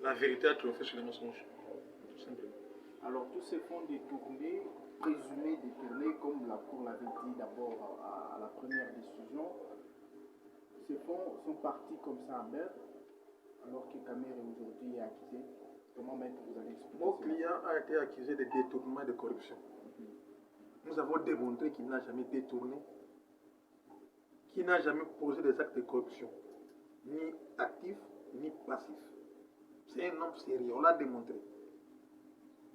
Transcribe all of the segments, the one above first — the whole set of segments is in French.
la vérité a triomphé sur les mensonges. Tout simplement. Alors, tous ces fonds détournés, présumés détournés, comme la Cour l'avait dit d'abord à la première décision, ces fonds sont partis comme ça en mer, alors que Kamere aujourd'hui est accusé. Comment maître vous allez expliquer? Mon client a été accusé de détournement et de corruption. Nous avons démontré qu'il n'a jamais détourné, qu'il n'a jamais posé des actes de corruption, ni actifs, ni passifs. C'est un homme sérieux, on l'a démontré.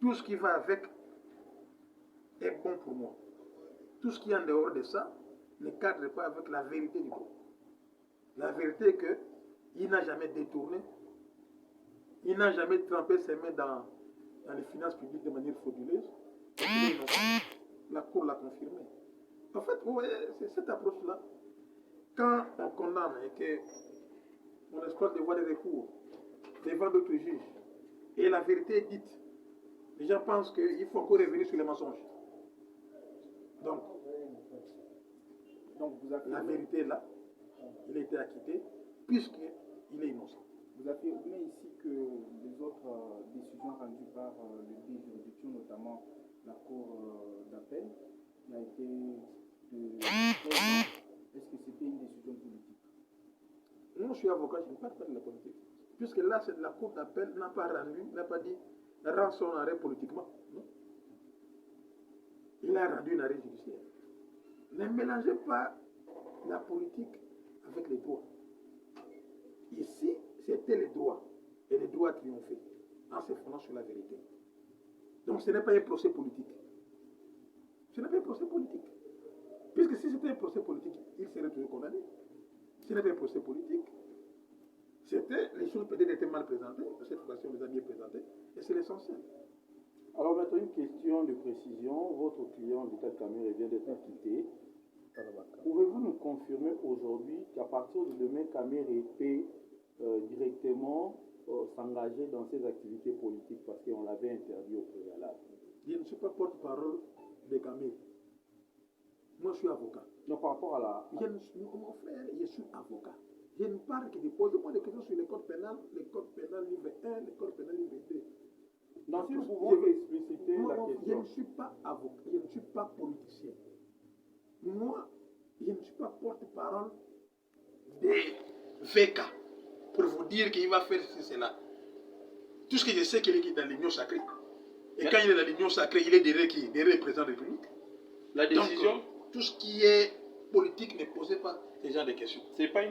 Tout ce qui va avec est bon pour moi. Tout ce qui est en dehors de ça ne cadre pas avec la vérité du groupe. La vérité est qu'il n'a jamais détourné, il n'a jamais trempé ses mains dans les finances publiques de manière frauduleuse. La Cour l'a confirmé. En fait, vous voyez, c'est cette approche-là. Quand on condamne et qu'on exploite des voies de recours devant d'autres juges, et la vérité est dite, les gens pensent qu'il faut encore revenir sur les mensonges. Donc la vérité est là, il a été acquitté, puisqu'il est innocent. Vous affirmez ici que les autres décisions rendues par les deux juridictions, notamment la Cour d'appel, qui a été de 13 ans, est-ce que c'était une décision politique? Moi, je suis avocat, je ne parle pas de la politique. Puisque là, la Cour d'appel n'a pas rendu, n'a pas dit rend son arrêt politiquement. Non? Il a rendu un arrêt judiciaire. Ne mélangez pas la politique avec les droits. Ici, c'était les droits. Et les droits triomphaient en se fondant sur la vérité. Donc ce n'est pas un procès politique. Ce n'est pas un procès politique. Puisque si c'était un procès politique, il serait toujours condamné. Ce n'est pas un procès politique. Les choses peut-être étaient mal présentées. Cette fois-ci, on les a bien présentées. Et c'est l'essentiel. Alors maintenant, une question de précision. Votre client, Vital Kamere, vient d'être acquitté. Pouvez-vous nous confirmer aujourd'hui qu'à partir de demain, Kamere peut directement s'engager dans ses activités politiques parce qu'on l'avait interdit au préalable? Je ne suis pas porte-parole de Kamere. Moi, je suis avocat. Non, par rapport à la... Mon frère, je suis avocat. Je ne parle que de poser-moi des questions sur le code pénal livre 1, le code pénal livre 2. Non, si nous pouvons expliciter la question. Je ne suis pas avocat, je ne suis pas politicien. Moi, je ne suis pas porte-parole des VK pour vous dire qu'il va faire ceci, cela. Tout ce que je sais, c'est qu'il est dans l'union sacrée. Et quand il est dans l'union sacrée, il est derrière qui? Derrière le président de la République. La décision. Donc, tout ce qui est politique, ne posez pas ce genre de questions.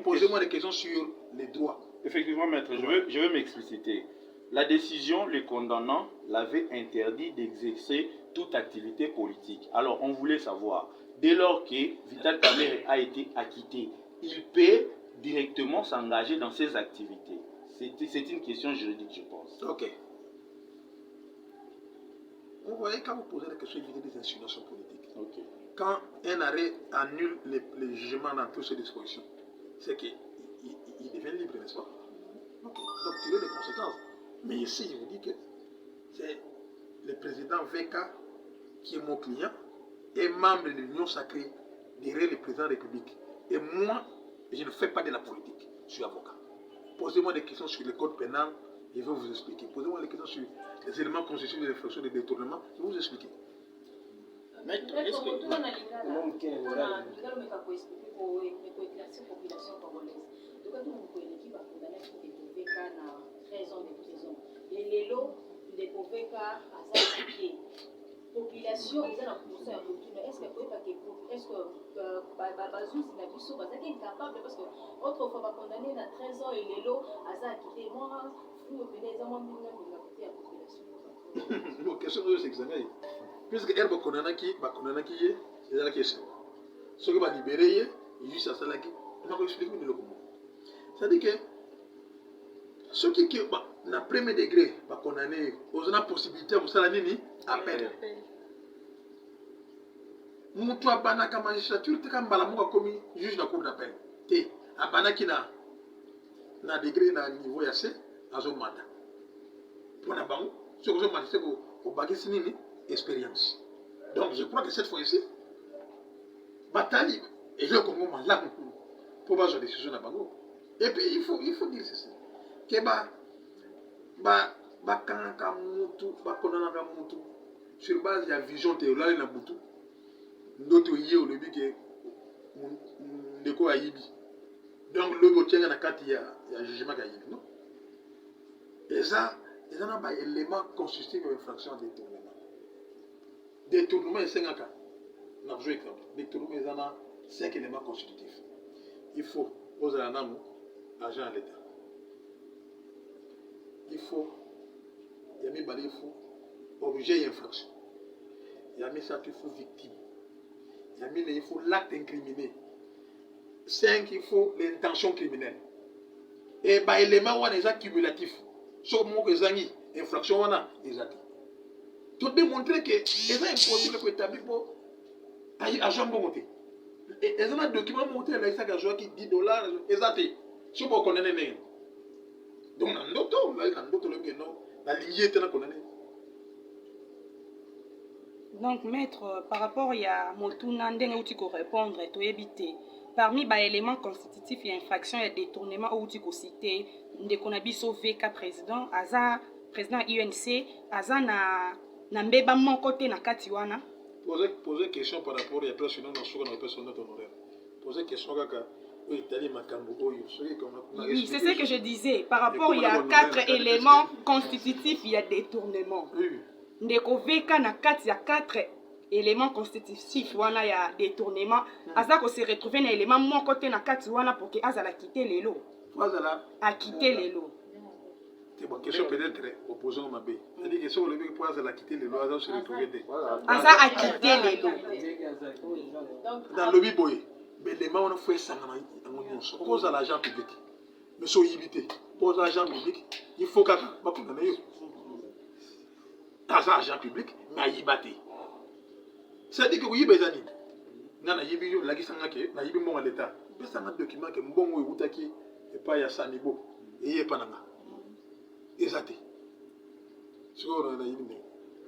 Posez-moi des questions sur les droits. Effectivement, maître, je veux m'expliciter. La décision, le condamnant, l'avait interdit d'exercer toute activité politique. Alors, on voulait savoir, dès lors que Vital Kamere a été acquitté, il peut directement s'engager dans ses activités. C'est une question juridique, je pense. Ok. Vous voyez, quand vous posez des questions, il y a des insinuations politiques. Ok. Quand un arrêt annule les jugements dans toutes ces dispositions, c'est qu'il devient libre, n'est-ce pas? Donc, tirez les conséquences. Mais ici, je vous dis que c'est le président VK qui est mon client et membre de l'Union sacrée derrière le président de la République. Et moi, je ne fais pas de la politique. Je suis avocat. Posez-moi des questions sur le code pénal, je vais vous expliquer. Posez-moi des questions sur les éléments constitutifs de l'infraction de détournement, je vais vous expliquer. Maître, est-ce que... population ils ont poussé à retourner. Est-ce que incapable parce que autrefois va condamner à 13 ans et les lots à quitté moi vous venez à moi côté à population. Bon, question de s'examiner. Puisque herbe condamné qui est c'est la question. Ce qui va libérer il juste à ça là qui on va expliquer le comment. C'est-à-dire que ceux qui na premier degré va condamner aux la possibilité pour ça la nini appel. Mutu abana ka magistrature te kambala muka komi juge na cour d'appel. Te abana ki na degré na niveau ya C azo mata. Pona bango ce que je m'a dit au bagisi nini expérience. Donc je crois que cette fois-ci bataille et le Congo malade pour avoir une décision na bango. Et puis il faut dire ceci. Que bakangaka mutu bakondanaka mutu sur base ya vision te olali na butu ndoto ye olobi ke ndeko ayibi donc lobi otianga na kati ya jugement ka ayibi non eza na baélément constitutif ya infraction ya détournement esengaka na besoin exemple détournement eza na 5 éléments constitutifs il faut ozala nanu agent ya l'état il faut ya mibale il faut objet ya infraction ya misato il faut victime ya mine il faut l'acte incriminé 5 il faut l'intention criminelle et baélément wana eza cumulatif so moko ezangi infraction wana eza te to démontrer que eza impossible ko établir po agent mbongo te eza na document moko te elaisaka azwaki $10 eza te so bokondane ndenge donc na ndoto lobi no nalingi ete nakondane. Donc, maître, par rapport à Motuna, ndenge ko répondre, to éviter. Parmi les éléments constitutifs et infractions et détournements où tu cité, ndeko na biso VK président, aza président UNC, aza na mbeba mon côté na katiwana. Poser question par rapport à personne dans ce qu'on appelle son honoraire. Poser question kaka oui, c'est ce que je disais. Par rapport à 4 éléments constitutifs, il y a détournement. Ndeko VK na kati ya 4 éléments constitutifs wana ya détournement aza ko se retrouver na élément mon côté na kati wana pour que azala quitter lelo a quitter lelo c'est bon question peut-être opposant ma bé c'est-à-dire que si on le veut pour azala quitter lelo aza se retrouver aza a quitter lelo dans le biboy l'élément on fait ça pose à l'agent public mais so yibité pose à l'agent public il faut ka ba condamner yo aza agent public mais ayibate c'est-à-dire que oyiba eza nini nga nayibi yo lakisanga ke nayibi mbongo ya leta pesanga document ke mbongo eutaki epai ya sanibo eye epa nanga eza te sikoyo nayibi ndenge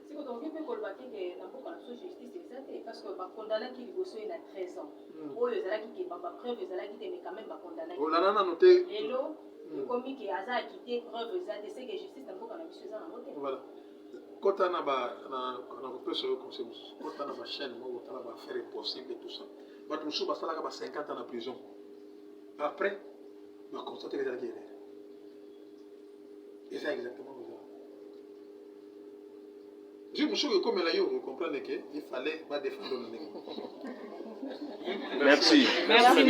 sikoyo tokoki mpe koloba keke na mboka na biso justice eza te parce que bakondanaki liboso ye na 13 ans oyo ezalaki ke bapreuve ezalaki te mais quand même bakondanaki olanda nano te lelo ekomi ke aza akite preuve eza te c'est que justice na mboka na biso eza nango te voilà kota na kopesa yo conseil mosusu kota na bachaîne moko kotala baaffaire impossible et tout ça bato mosusu basalaka ba 50 ans na prison après baconstate ke ezalaki erreur eza exactement kozala dieu mosuku ekomela yo ocomprendre ke il fallait badéfendre na ndenge merci. Merci.